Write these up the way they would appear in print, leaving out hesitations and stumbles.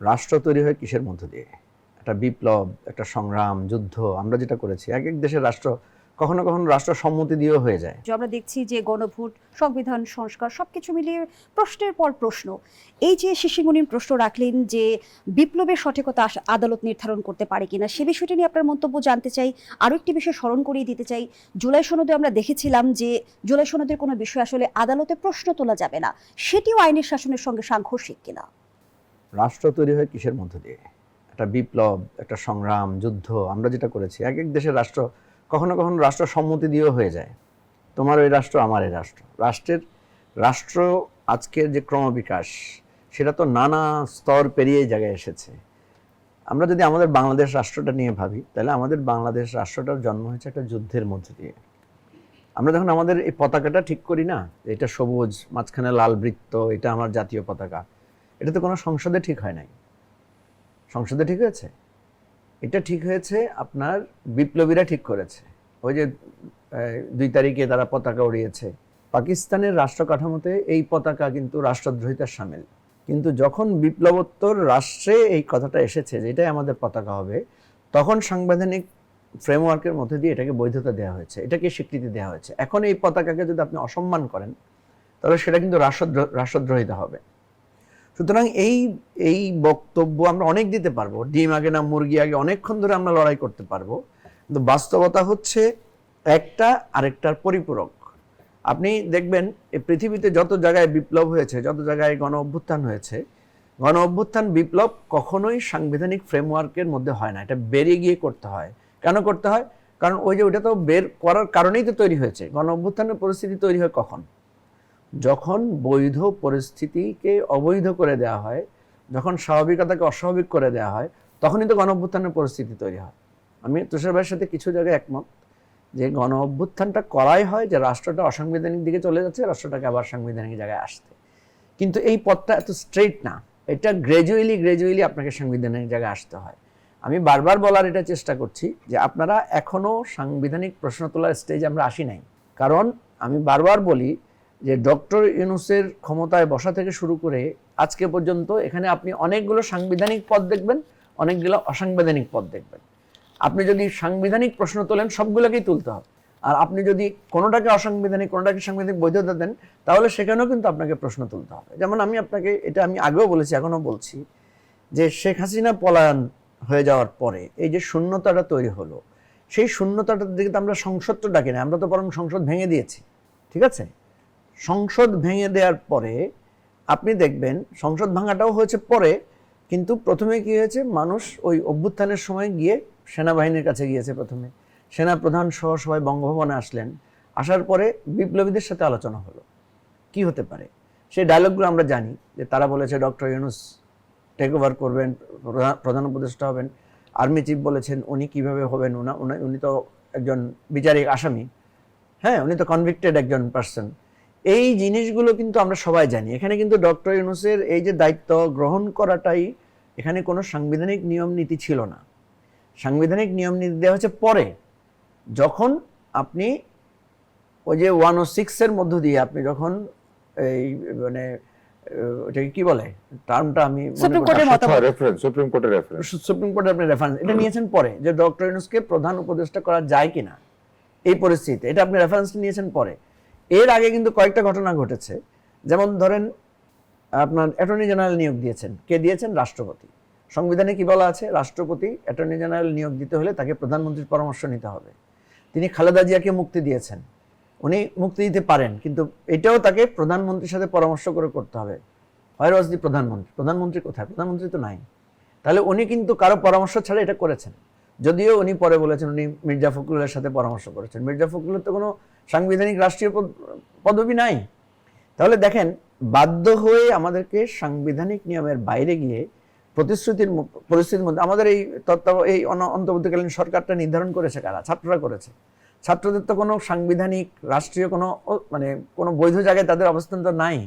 রাষ্ট্র তৈরি হয় কিসের মধ্য দিয়ে? একটা বিপ্লব, একটা সংগ্রাম, যুদ্ধ আমরা যেটা করেছি, এক এক দেশের রাষ্ট্র কখনো কখনো রাষ্ট্র সম্মতি দিয়েও হয়ে যায়। যে আমরা দেখছি যে গণভোট, সংবিধান সংস্কার সবকিছু মিলিয়ে প্রশ্নের পর প্রশ্ন। এই যে শিশিরমণির প্রশ্ন রাখলেন যে বিপ্লবের সঠিকতা আদালত নির্ধারণ করতে পারে কিনা, সে বিষয়টি নিয়ে আপনার মন্তব্য জানতে চাই। আরও একটি বিষয় স্মরণ করিয়ে দিতে চাই, জুলাই সনদে আমরা দেখেছিলাম যে জুলাই সনদের কোনো বিষয় আসলে আদালতে প্রশ্ন তোলা যাবে না, সেটিও আইনের শাসনের সঙ্গে সাংঘর্ষিক কিনা? রাষ্ট্র তৈরি হয় কিসের মধ্য দিয়ে? একটা বিপ্লব, একটা সংগ্রাম, যুদ্ধ আমরা যেটা করেছি, এক এক দেশের রাষ্ট্র কখনো কখনো রাষ্ট্র সম্মতি দিয়েও হয়ে যায়। তোমার ওই রাষ্ট্র, আমার এই রাষ্ট্র, রাষ্ট্র আজকের যে ক্রমবিকাশ, সেটা তো নানা স্তর পেরিয়ে এই জায়গায় এসেছে। আমরা যদি আমাদের বাংলাদেশ রাষ্ট্রটা নিয়ে ভাবি, তাহলে আমাদের বাংলাদেশ রাষ্ট্রটার জন্ম হয়েছে একটা যুদ্ধের মধ্যে দিয়ে। আমরা যখন আমাদের এই পতাকাটা ঠিক করি না, এটা সবুজ, মাঝখানে লাল বৃত্ত, এটা আমার জাতীয় পতাকা, এটা তো কোনো সংসদে ঠিক হয় নাই। সংসদে ঠিক হয়েছে? এটা ঠিক হয়েছে আপনার বিপ্লবীরা ঠিক করেছে। ওই যে 2 তারিখে তারা পতাকা উড়িয়েছে। পাকিস্তানের রাষ্ট্র কাঠামোতে এই পতাকা কিন্তু রাষ্ট্রদ্রোহিতার সামিল। কিন্তু যখন বিপ্লবোত্তর রাষ্ট্রে এই কথাটা এসেছে যে এটাই আমাদের পতাকা হবে, তখন সাংবিধানিক ফ্রেমওয়ার্কের মধ্যে দিয়ে এটাকে বৈধতা দেওয়া হয়েছে, এটাকে স্বীকৃতি দেওয়া হয়েছে। এখন এই পতাকাকে যদি আপনি অসম্মান করেন, তাহলে সেটা কিন্তু রাষ্ট্রদ্রোহিতা হবে। সুতরাং এই বক্তব্য আমরা অনেক দিতে পারবো, ডিম আগে না মুরগি আগে, অনেকক্ষণ ধরে আমরা লড়াই করতে পারবো, কিন্তু বাস্তবতা হচ্ছে একটা আরেকটার পরিপূরক। আপনি দেখবেন এই পৃথিবীতে যত জায়গায় বিপ্লব হয়েছে, যত জায়গায় গণ অভ্যুত্থান হয়েছে, গণ অভ্যুত্থান বিপ্লব কখনোই সাংবিধানিক ফ্রেমওয়ার্কের মধ্যে হয় না, এটা বেরিয়ে গিয়ে করতে হয়। কেন করতে হয়? কারণ ওই যে ওইটা তো বের করার কারণেই তো তৈরি হয়েছে। গণ অভ্যুত্থানের পরিস্থিতি তৈরি হয় কখন? যখন বৈধ পরিস্থিতিকে অবৈধ করে দেওয়া হয়, যখন স্বাভাবিকতাকে অস্বাভাবিক করে দেওয়া হয়, তখনই তো গণ অভ্যুত্থানের পরিস্থিতি তৈরি হয়। আমি তুষার ভাইয়ের সাথে কিছু জায়গায় একমত যে গণ অভ্যুত্থানটা করাই হয় যে রাষ্ট্রটা অসাংবিধানিক দিকে চলে যাচ্ছে, রাষ্ট্রটাকে আবার সাংবিধানিক জায়গায় আসতে। কিন্তু এই পথটা এত স্ট্রেইট না, এটা গ্র্যাজুয়ালি আপনাকে সাংবিধানিক জায়গায় আসতে হয়। আমি বারবার বলার এটা চেষ্টা করছি যে আপনারা এখনো সাংবিধানিক প্রশ্ন তোলার স্টেজে আমরা আসি নাই। কারণ আমি বারবার বলি যে ডক্টর ইউনূসের ক্ষমতায় বসা থেকে শুরু করে আজকে পর্যন্ত এখানে আপনি অনেকগুলো সাংবিধানিক পদ দেখবেন, অনেকগুলো অসাংবিধানিক পদ দেখবেন। আপনি যদি সাংবিধানিক প্রশ্ন তোলেন, সবগুলোকেই তুলতে হবে। আর আপনি যদি কোনোটাকে অসাংবিধানিক, কোনোটাকে সাংবিধানিক বৈধতা দেন, তাহলে সেখানেও কিন্তু আপনাকে প্রশ্ন তুলতে হবে। যেমন আমি আপনাকে এটা আমি আগেও বলেছি, এখনও বলছি, যে শেখ হাসিনা পলায়ন হয়ে যাওয়ার পরে এই যে শূন্যতাটা তৈরি হলো, সেই শূন্যতাটার দিকে তো আমরা সংসদ তো ডাকি না, আমরা তো বরং সংসদ ভেঙে দিয়েছি। ঠিক আছে? সংসদ ভেঙে দেওয়ার পরে আপনি দেখবেন সংসদ ভাঙাটাও হয়েছে পরে, কিন্তু প্রথমে কি হয়েছে, মানুষ ওই অভ্যুত্থানের সময় গিয়ে সেনাবাহিনীর কাছে গিয়েছে। প্রথমে সেনা প্রধান সহ সবাই বঙ্গভবনে আসলেন, আসার পরে বিপ্লবীদের সাথে আলোচনা হলো কি হতে পারে। সেই ডায়লগগুলো আমরা জানি যে তারা বলেছে ডক্টর ইউনূস টেক ওভার করবেন, প্রধান উপদেষ্টা হবেন। আর্মি চিফ বলেছেন উনি কিভাবে হবেন, উনি তো একজন বিচারিক আসামি, হ্যাঁ, উনি তো কনভিক্টেড একজন পার্সন। এই জিনিসগুলো কিন্তু আমরা সবাই জানি। এখানে কিন্তু ডক্টর ইউনূসের এই যে দায়িত্ব গ্রহণ করাটাই, এখানে কোনো সাংবিধানিক নিয়ম নীতি ছিল না। সাংবিধানিক নিয়ম নীতি দেওয়া হচ্ছে পরে, যখন আপনি ওই যে 106-এর মধ্য দিয়ে আপনি যখন এই মানে ওটাকে কি বলে টার্মটা, আমি সুপ্রিম কোর্টের সুপ্রিম কোর্টের আপনি রেফারেন্স এটা নিয়েছেন পরে, যে ডক্টর ইউনূসকে প্রধান উপদেষ্টা করা যায় কিনা এই পরিস্থিতিতে, এটা আপনি রেফারেন্স নিয়েছেন পরে। এর আগে কিন্তু কয়েকটা ঘটনা ঘটেছে। যেমন ধরেন আপনার অ্যাটর্নি জেনারেল নিয়োগ দিয়েছেন, কে দিয়েছেন? রাষ্ট্রপতি। সংবিধানে কি বলা আছে? রাষ্ট্রপতি অ্যাটর্নি জেনারেল নিয়োগ দিতে হলে তাকে প্রধানমন্ত্রীর পরামর্শ নিতে হবে। তিনি খালেদা জিয়াকে মুক্তি দিয়েছেন, উনি মুক্তি দিতে পারেন, কিন্তু এটাও তাকে প্রধানমন্ত্রীর সাথে পরামর্শ করে করতে হবে। হোয়ার ওয়াজ দি প্রধানমন্ত্রী? প্রধানমন্ত্রী কোথায়? প্রধানমন্ত্রী তো নাই। তাহলে উনি কিন্তু কারো পরামর্শ ছাড়া এটা করেছেন। যদিও উনি পরে বলেছেন উনি মির্জা ফখরুলের সাথে পরামর্শ করেছেন। মির্জা ফখরুলের তো কোনো সাংবিধানিক রাষ্ট্রীয় পদবি নাই। তাহলে দেখেন, বাধ্য হয়ে আমাদেরকে সাংবিধানিক নিয়মের বাইরে গিয়ে পরিস্থিতির মধ্যে আমাদের এই অন্তর্বর্তীকালীন সরকারটা নির্ধারণ করেছে কারা? ছাত্ররা করেছে। ছাত্রদের তো কোনো সাংবিধানিক রাষ্ট্রীয় কোনো বৈধ জায়গায় তাদের অবস্থান তো নাই।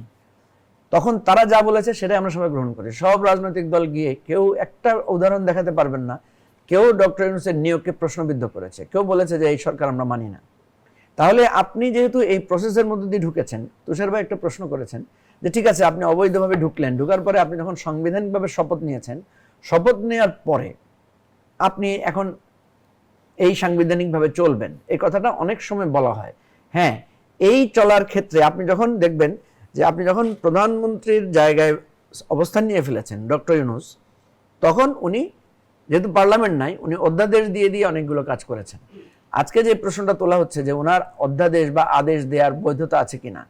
তখন তারা যা বলেছে সেটাই আমরা সবাই গ্রহণ করি। সব রাজনৈতিক দল গিয়ে কেউ একটা উদাহরণ দেখাতে পারবেন না কেউ ডক্টর ইউনূসের নিয়োগকে প্রশ্নবিদ্ধ করেছে, কেউ বলেছে যে এই সরকার আমরা মানি না। তাহলে আপনি যেহেতু এই প্রসেসের মধ্যে দিয়ে ঢুকেছেন, তুষার ভাই একটা প্রশ্ন করেছেন যে ঠিক আছে আপনি অবৈধভাবে ঢুকলেন, ঢুকার পরে আপনি যখন সাংবিধানিকভাবে শপথ নিয়েছেন, শপথ নেওয়ার পরে আপনি এখন এই সাংবিধানিকভাবে চলবেন, এই কথাটা অনেক সময় বলা হয়। হ্যাঁ, এই চলার ক্ষেত্রে আপনি যখন দেখবেন যে আপনি যখন প্রধানমন্ত্রীর জায়গায় অবস্থান নিয়ে ফেলেছেন ডক্টর ইউনূস, তখন উনি যেহেতু পার্লামেন্ট নাই, উনি অধ্যাদেশ দিয়ে দিয়ে অনেকগুলো কাজ করেছেন। আজকে যে প্রশ্নটা তোলা হচ্ছে যে ওনার অধ্যাদেশ বা আদেশ দেওয়ার বৈধতা আছে কিনা,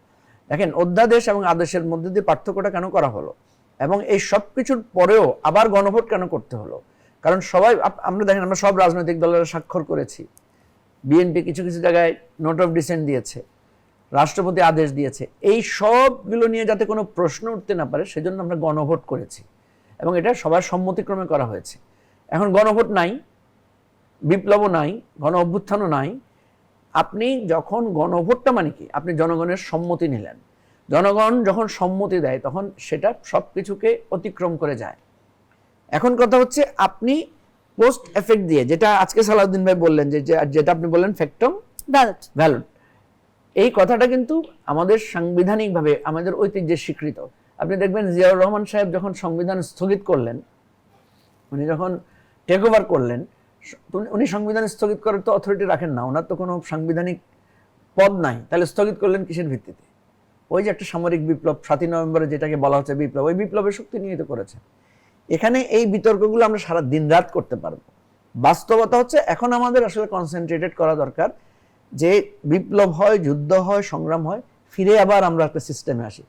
দেখেন অধ্যাদেশ এবং আদেশের মধ্যে দিয়ে পার্থক্যটা কেন করা হলো, এবং এই সব কিছুর পরেও আবার গণভোট কেন করতে হলো? কারণ সবাই আমরা দেখেন, আমরা সব রাজনৈতিক দলের স্বাক্ষর করেছি, বিএনপি কিছু কিছু জায়গায় নোট অফ ডিসেন্ট দিয়েছে, রাষ্ট্রপতি আদেশ দিয়েছে, এই সবগুলো নিয়ে যাতে কোনো প্রশ্ন উঠতে না পারে সেজন্য আমরা গণভোট করেছি, এবং এটা সবার সম্মতিক্রমে করা হয়েছে। এখন গণভোট নাই, বিপ্লবও নাই, গণ অভ্যুত্থানও নাই। আপনি যখন গণভোটটা মানে কি, আপনি জনগণের সম্মতি নিলেন, জনগণ যখন সম্মতি দেয় তখন সেটা সব কিছুকে অতিক্রম করে যায়। এখন কথা হচ্ছে আপনি পোস্ট এফেক্ট দিয়ে, যেটা আজকে সালাউদ্দিন ভাই বললেন, যেটা আপনি বললেন ফ্যাক্টম ভ্যালুড, এই কথাটা কিন্তু আমাদের সাংবিধানিকভাবে আমাদের ঐতিহ্যে স্বীকৃত। আপনি দেখবেন জিয়াউর রহমান সাহেব যখন সংবিধান স্থগিত করলেন, উনি যখন টেক ওভার করলেন, উনি সংবিধান স্থগিত করার তো অথরিটি রাখেন না, ওনার তো কোনো সাংবিধানিক পদ নাই, তাহলে স্থগিত করলেন কিসের ভিত্তিতে? ওই যে একটা সামরিক বিপ্লব 7ই নভেম্বরে যেটাকে বলা হচ্ছে বিপ্লব, ওই বিপ্লবের শক্তি নিহিত করেছে। এখানে এই বিতর্কগুলো আমরা সারা দিন রাত করতে পারবো। বাস্তবতা হচ্ছে এখন আমাদের আসলে কনসেন্ট্রেটেড করা দরকার যে বিপ্লব হয়, যুদ্ধ হয়, সংগ্রাম হয়, ফিরে আবার আমরা একটা সিস্টেমে আসি।